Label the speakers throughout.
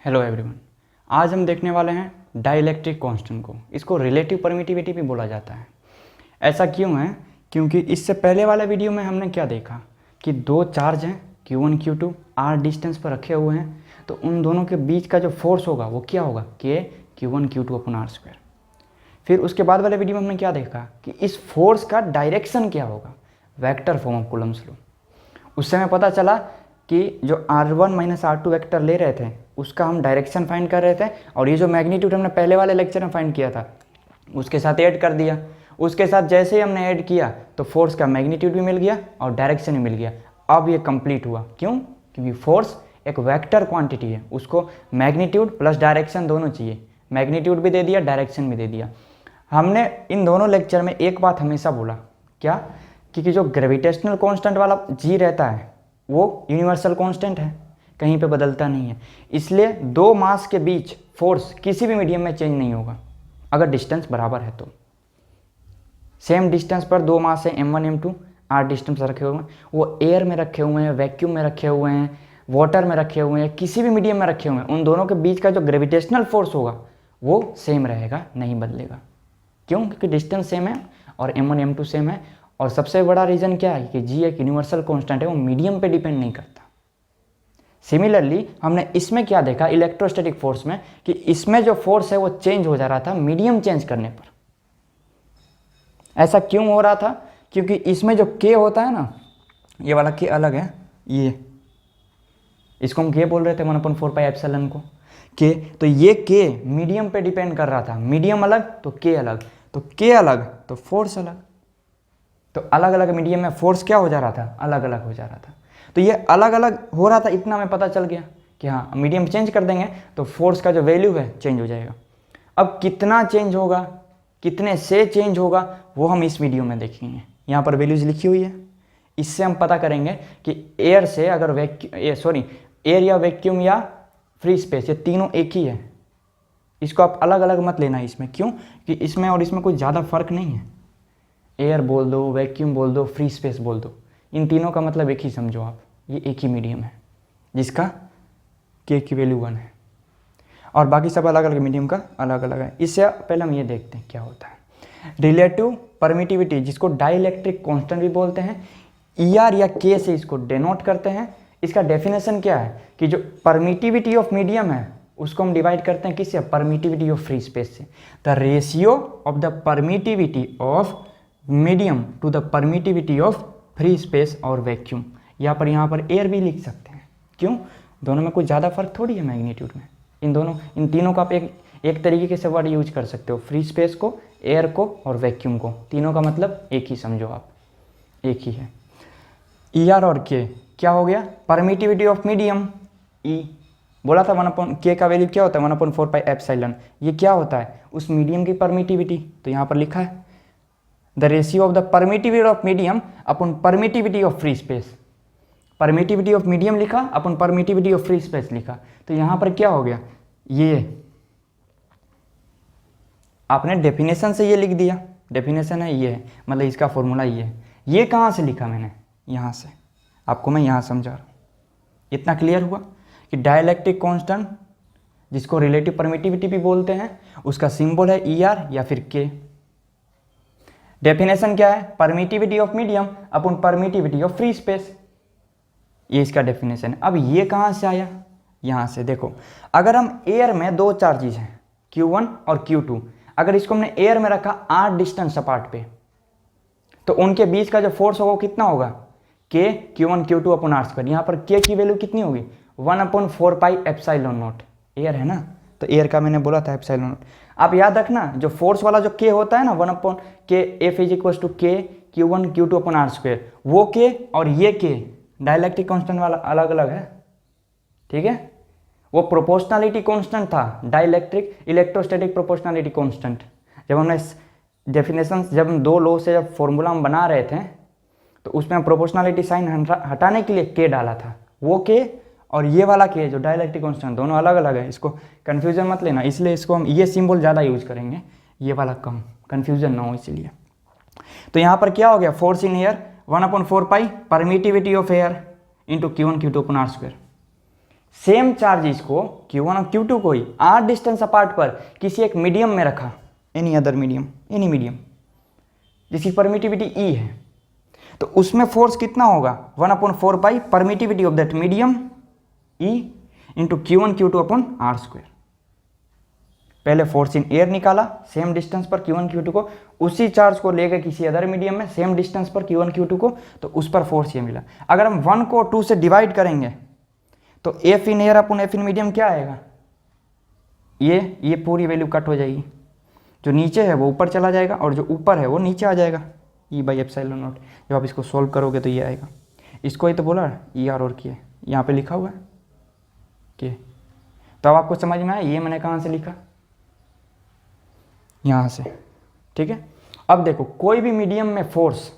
Speaker 1: Hello everyone. आज हम देखने वाले हैं डाइलेक्ट्रिक कांस्टेंट को। इसको रिलेटिव परमिटिविटी भी बोला जाता है। ऐसा क्यों है? क्योंकि इससे पहले वाले वीडियो में हमने क्या देखा कि दो चार्ज हैं Q1 Q2 r डिस्टेंस पर रखे हुए हैं, तो उन दोनों के बीच का जो फोर्स होगा वो क्या होगा, K Q1 Q2 upon r²। फिर उसके बाद वाले वीडियो में हमने क्या देखा कि इस फोर्स का डायरेक्शन क्या होगा, vector form of Coulomb's law. उससे हमें पता चला कि जो r1 माइनस r2 वेक्टर ले रहे थे उसका हम डायरेक्शन फाइंड कर रहे थे, और ये जो मैग्नीट्यूड हमने पहले वाले लेक्चर में फाइंड किया था उसके साथ ऐड कर दिया। उसके साथ जैसे ही हमने ऐड किया तो फोर्स का मैग्नीट्यूड भी मिल गया और डायरेक्शन भी मिल गया। अब ये कंप्लीट हुआ। क्यों? क्योंकि फोर्स एक वेक्टर क्वांटिटी है, उसको मैग्नीट्यूड प्लस डायरेक्शन दोनों चाहिए। मैग्नीट्यूड भी दे दिया, डायरेक्शन भी दे दिया। हमने इन दोनों लेक्चर में एक बात हमेशा बोला, क्या? कि जो ग्रेविटेशनल कांस्टेंट वाला जी रहता है वो यूनिवर्सल कांस्टेंट है, कहीं पे बदलता नहीं है। इसलिए दो मास के बीच फोर्स किसी भी मीडियम में चेंज नहीं होगा अगर डिस्टेंस बराबर है तो। सेम डिस्टेंस पर दो मास है m1 m2 r डिस्टेंस रखे हुए हैं, वो एयर में रखे हुए हैं, वैक्यूम में रखे हुए हैं, वाटर में रखे हुए हैं, किसी भी मीडियम में रखे हुए हैं, उन दोनों के बीच का जो ग्रेविटेशनल फोर्स होगा वो सेम रहेगा, नहीं बदलेगा। क्यों? क्योंकि डिस्टेंस सेम है और m1 m2 सेम है। और सबसे बड़ा रीज़न क्या है कि जी एक यूनिवर्सल कांस्टेंट है, वो मीडियम पे डिपेंड नहीं करता। सिमिलरली हमने इसमें क्या देखा इलेक्ट्रोस्टैटिक फोर्स में, कि इसमें जो फोर्स है वो चेंज हो जा रहा था मीडियम चेंज करने पर। ऐसा क्यों हो रहा था? क्योंकि इसमें जो K होता है ना, ये वाला K अलग है, ये इसको हम K बोल रहे थे 1/4πε को K। तो ये K मीडियम पे डिपेंड कर रहा था। मीडियम अलग तो K अलग, तो K अलग तो फोर्स अलग। तो अलग अलग मीडियम में फोर्स क्या हो जा रहा था, अलग अलग हो जा रहा था। तो ये अलग अलग हो रहा था, इतना हमें पता चल गया कि हाँ मीडियम चेंज कर देंगे तो फोर्स का जो वैल्यू है चेंज हो जाएगा। अब कितना चेंज होगा, कितने से चेंज होगा, वो हम इस वीडियो में देखेंगे। यहाँ पर वैल्यूज लिखी हुई है, इससे हम पता करेंगे कि एयर से अगर एयर या वैक्यूम या फ्री स्पेस, ये तीनों एक ही है। इसको आप अलग अलग मत लेना इसमें। क्यों? कि इसमें और इसमें कोई ज़्यादा फर्क नहीं है। एयर बोल दो, वैक्यूम बोल दो, फ्री स्पेस बोल दो, इन तीनों का मतलब एक ही समझो आप, ये एक ही मीडियम है जिसका K की वैल्यू 1 है, और बाकी सब अलग अलग मीडियम का अलग अलग है। इससे पहले हम ये देखते हैं क्या होता है रिलेटिव परमिटिविटी, जिसको डाइलेक्ट्रिक कांस्टेंट भी बोलते हैं। ER या K से इसको डेनोट करते हैं। इसका डेफिनेशन क्या है कि जो परमिटिविटी ऑफ मीडियम है उसको हम डिवाइड करते हैं किससे, परमिटिविटी ऑफ फ्री स्पेस से। The ratio of the permittivity of medium to the permittivity of free space और वैक्यूम। यहाँ पर एयर भी लिख सकते हैं। क्यों? दोनों में कुछ ज़्यादा फर्क थोड़ी है मैग्नीट्यूड में। इन तीनों का आप एक तरीके से वर्ड यूज कर सकते हो, फ्री स्पेस को, एयर को और वैक्यूम को। तीनों का मतलब एक ही समझो आप, एक ही है। ER और K क्या हो गया, परमिटिविटी ऑफ मीडियम। E बोला था 1/K का वैल्यू क्या होता है 1/4πε। ये क्या होता है, उस मीडियम की परमिटिविटी। तो यहाँ पर लिखा है the ratio of the permittivity of medium upon permittivity of free space. Permittivity of medium लिखा अपन परमिटिविटी ऑफ फ्री स्पेस लिखा। तो यहाँ पर क्या हो गया, ये आपने डेफिनेशन से ये लिख दिया। डेफिनेशन है ये है, मतलब इसका फॉर्मूला ये है। ये कहाँ से लिखा मैंने, यहाँ से। आपको मैं यहाँ समझा रहा हूँ। इतना क्लियर हुआ कि डाइलेक्ट्रिक कांस्टेंट, जिसको रिलेटिव परमिटिविटी भी बोलते हैं, उसका सिंबल है ER या फिर K। डेफिनेशन क्या है, permittivity of medium upon permittivity of free space. ये इसका डेफिनेशन है। अब ये कहाँ से आया, यहाँ से देखो। अगर हम एयर में दो चार्जेस हैं Q1 और Q2, अगर इसको हमने एयर में रखा r डिस्टेंस अपार्ट पे, तो उनके बीच का जो फोर्स होगा वो कितना होगा, K Q1 Q2 upon r²। यहाँ पर K की वैल्यू कितनी होगी, 1/4πε0। एयर है ना, तो एयर का मैंने बोला था ε0। आप याद रखना, जो फोर्स वाला जो K होता है ना 1/K F = K Q1 Q2 upon r², वो K और ये K डाइलेक्ट्रिक कांस्टेंट वाला अलग अलग है। ठीक है, वो प्रोपोर्शनलिटी कांस्टेंट था, डाइलेक्ट्रिक इलेक्ट्रोस्टैटिक प्रोपोर्शनलिटी कांस्टेंट। जब हमने डेफिनेशन, जब हम दो लॉ से जब फॉर्मूला हम बना रहे थे तो उसमें प्रोपोर्शनलिटी साइन हटाने के लिए K डाला था। वो K और ये वाला K जो डाइलेक्ट्रिक कांस्टेंट, दोनों अलग अलग है। इसको कन्फ्यूजन मत लेना, इसलिए इसको हम ये सिंबल ज़्यादा यूज करेंगे, ये वाला कम, कन्फ्यूजन ना हो इसलिए। तो यहाँ पर क्या हो गया, force in air 1/4π permittivity of air into Q1 Q2 upon r²। Same charges को Q1 और Q2 को ही r डिस्टेंस अपार्ट पर किसी एक मीडियम में रखा, any other medium, any medium जिसकी परमिटिविटी E है, तो उसमें फोर्स कितना होगा 1/4 pi permittivity of that medium E into Q1 Q2 upon r square. पहले फोर्स इन एयर निकाला सेम डिस्टेंस पर Q1 Q2 को, उसी चार्ज को ले गए किसी अदर मीडियम में सेम डिस्टेंस पर Q1 Q2 को, तो उस पर फोर्स ये मिला। अगर हम 1 को 2 से डिवाइड करेंगे तो F in air upon F in medium क्या आएगा, ये पूरी वैल्यू कट हो जाएगी, जो नीचे है वो ऊपर चला जाएगा और जो ऊपर है वो नीचे आ जाएगा, E/ε0। जब आप इसको सॉल्व करोगे तो ये आएगा। इसको ही तो बोला ER और के, यहाँ पे लिखा हुआ है के। तो अब आपको समझ में आया ये मैंने कहाँ से लिखा, यहाँ से, ठीक है। अब देखो कोई भी मीडियम में फोर्स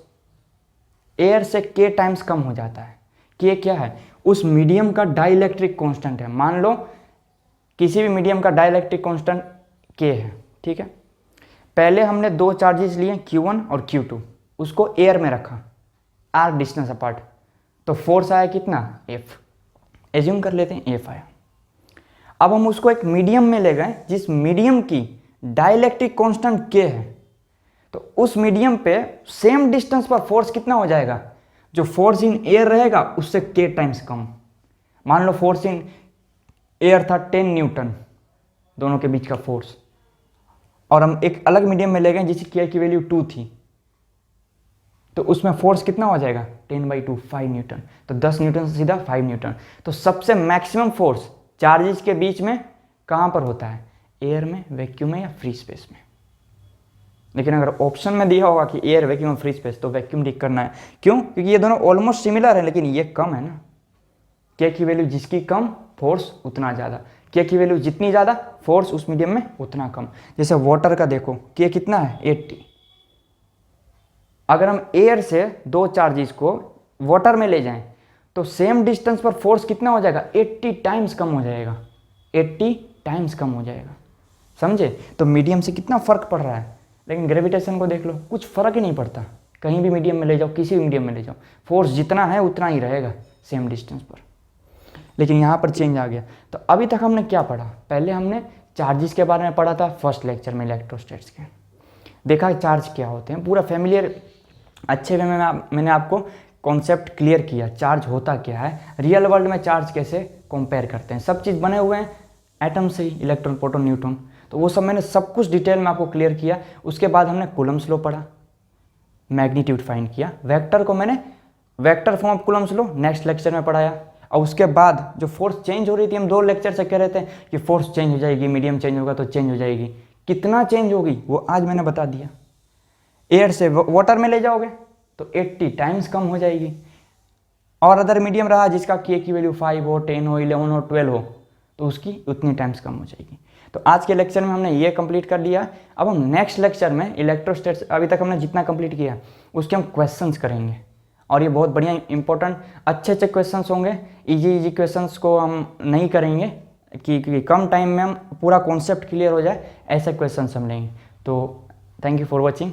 Speaker 1: एयर से k टाइम्स कम हो जाता है। k क्या है, उस मीडियम का डाइलेक्ट्रिक कांस्टेंट है। मान लो किसी भी मीडियम का डाइलेक्ट्रिक कांस्टेंट k है, ठीक है। पहले हमने दो चार्जेस लिए Q1 और Q2, उसको एयर में रखा r डिस्टेंस अपार्ट, तो फोर्स आया कितना F, एज्यूम कर लेते हैं F आया। अब हम उसको एक मीडियम में ले गए जिस मीडियम की डाइलेक्ट्रिक कांस्टेंट k है, तो उस मीडियम पे सेम डिस्टेंस पर फोर्स कितना हो जाएगा, जो फोर्स इन एयर रहेगा उससे k टाइम्स कम। मान लो फोर्स इन एयर था 10 न्यूटन, दोनों के बीच का फोर्स, और हम एक अलग मीडियम में ले गए जिसकी k की वैल्यू 2 थी, तो उसमें फोर्स कितना हो जाएगा 10/2 5 न्यूटन। तो 10 न्यूटन से सीधा 5 न्यूटन। तो सबसे मैक्सिमम फोर्स चार्जेस के बीच में कहाँ पर होता है, एयर में, वैक्यूम में या फ्री स्पेस में। लेकिन अगर ऑप्शन में दिया होगा कि एयर, वैक्यूम और फ्री स्पेस, तो वैक्यूम टिक करना है। क्यों, क्योंकि ये दोनों ऑलमोस्ट सिमिलर है, लेकिन ये कम है ना। के की वैल्यू जिसकी कम फोर्स उतना ज़्यादा, के की वैल्यू जितनी ज़्यादा फोर्स उस मीडियम में उतना कम। जैसे वाटर का देखो के कितना है 80, अगर हम एयर से दो चार्जेस को वाटर में ले जाएं तो सेम डिस्टेंस पर फोर्स कितना हो जाएगा 80 टाइम्स कम हो जाएगा, 80 टाइम्स कम हो जाएगा, समझे। तो मीडियम से कितना फ़र्क पड़ रहा है। लेकिन ग्रेविटेशन को देख लो, कुछ फ़र्क ही नहीं पड़ता, कहीं भी मीडियम में ले जाओ, किसी भी मीडियम में ले जाओ, फोर्स जितना है उतना ही रहेगा सेम डिस्टेंस पर। लेकिन यहाँ पर चेंज आ गया। तो अभी तक हमने क्या पढ़ा, पहले हमने चार्जेस के बारे में पढ़ा था फर्स्ट लेक्चर में, इलेक्ट्रोस्टैट्स के, देखा चार्ज क्या होते हैं, पूरा फैमिलियर अच्छे वे में मैंने आपको कॉन्सेप्ट क्लियर किया, चार्ज होता क्या है, रियल वर्ल्ड में चार्ज कैसे कंपेयर करते हैं। सब चीज़ बने हुए हैं एटम से ही, इलेक्ट्रॉन, प्रोटॉन, न्यूट्रॉन, तो वो सब मैंने सब कुछ डिटेल में आपको क्लियर किया। उसके बाद हमने कूलम्ब्स लॉ पढ़ा, मैग्नीट्यूड फाइंड किया, वेक्टर को मैंने vector form of Coulomb's law next lecture में पढ़ाया। और उसके बाद जो फोर्स चेंज हो रही थी, हम 2 लेक्चर से कह रहे थे कि फोर्स चेंज हो जाएगी, मीडियम चेंज होगा तो चेंज हो जाएगी, कितना चेंज होगी वो आज मैंने बता दिया। एयर से वाटर में ले जाओगे तो 80 टाइम्स कम हो जाएगी, और अदर मीडियम रहा जिसका के की वैल्यू 5 हो, 10 हो, 11 हो, 12 हो, तो उसकी उतनी टाइम्स कम हो जाएगी। तो आज के लेक्चर में हमने ये कंप्लीट कर लिया। अब हम नेक्स्ट लेक्चर में इलेक्ट्रोस्टैट्स, अभी तक हमने जितना कंप्लीट किया उसके हम क्वेश्चंस करेंगे, और ये बहुत बढ़िया इंपॉर्टेंट अच्छे क्वेश्चंस होंगे। इजी क्वेश्चंस को हम नहीं करेंगे कि कम टाइम में हम पूरा कॉन्सेप्ट क्लियर हो जाए, ऐसे क्वेश्चंस हम लेंगे। तो थैंक यू फॉर वॉचिंग।